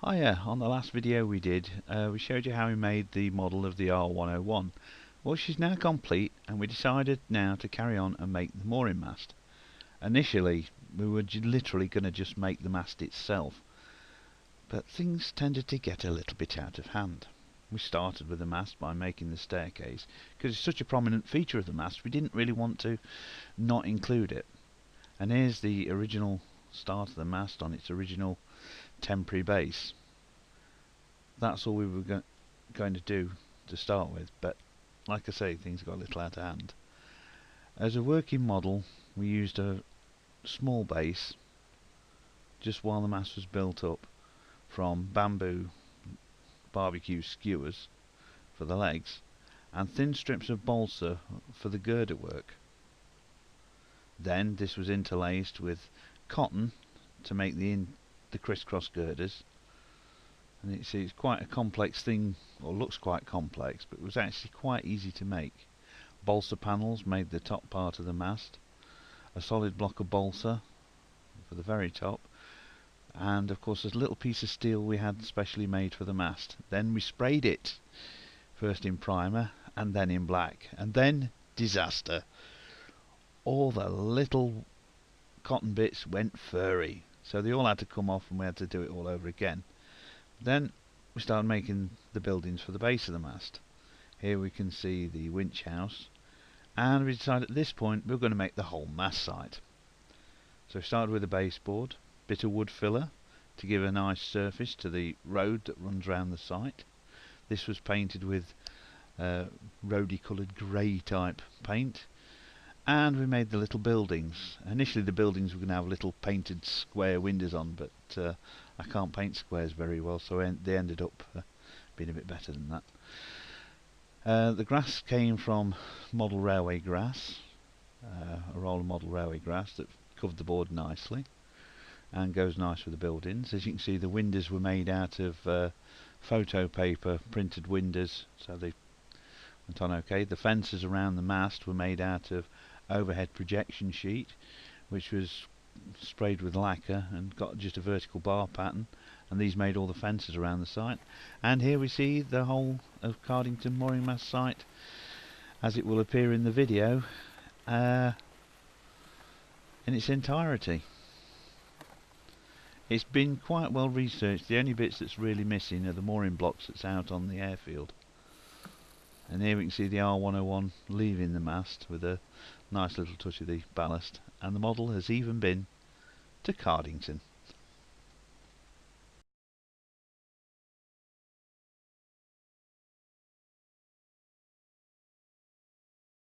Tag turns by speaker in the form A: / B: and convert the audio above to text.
A: Hiya, on the last video we did, we showed you how we made the model of the R101. Well, she's now complete and we decided now to carry on and make the mooring mast. Initially we were literally going to just make the mast itself, but things tended to get a little bit out of hand. We started with the mast by making the staircase, because it's such a prominent feature of the mast we didn't really want to not include it. And here's the original start of the mast on its original temporary base. That's all we were going to do to start with, but like I say, things got a little out of hand. As a working model, we used a small base just while the mast was built up from bamboo barbecue skewers for the legs and thin strips of balsa for the girder work. Then this was interlaced with cotton to make the crisscross girders, and you see it's quite a complex thing, or looks quite complex, but it was actually quite easy to make. Balsa panels made the top part of the mast, a solid block of balsa for the very top, and of course a little piece of steel we had specially made for the mast. Then we sprayed it, first in primer and then in black, and then disaster. All the little cotton bits went furry, so they all had to come off and we had to do it all over again. Then we started making the buildings for the base of the mast. Here we can see the winch house, and we decided at this point we were going to make the whole mast site. So we started with a baseboard, bit of wood filler to give a nice surface to the road that runs around the site. This was painted with roady coloured grey type paint, and we made the little buildings. Initially the buildings were going to have little painted square windows on, but I can't paint squares very well, so they ended up being a bit better than that. The grass came from model railway grass, a roll of model railway grass that covered the board nicely and goes nice with the buildings. As you can see, the windows were made out of photo paper printed windows, so they went on okay. The fences around the mast were made out of overhead projection sheet, which was sprayed with lacquer and got just a vertical bar pattern, and these made all the fences around the site. And here we see the whole of Cardington Mooring Mast site as it will appear in the video in its entirety. It's been quite well researched. The only bits that's really missing are the mooring blocks that's out on the airfield. And here we can see the R101 leaving the mast with a nice little touch of the ballast, and the model has even been to Cardington.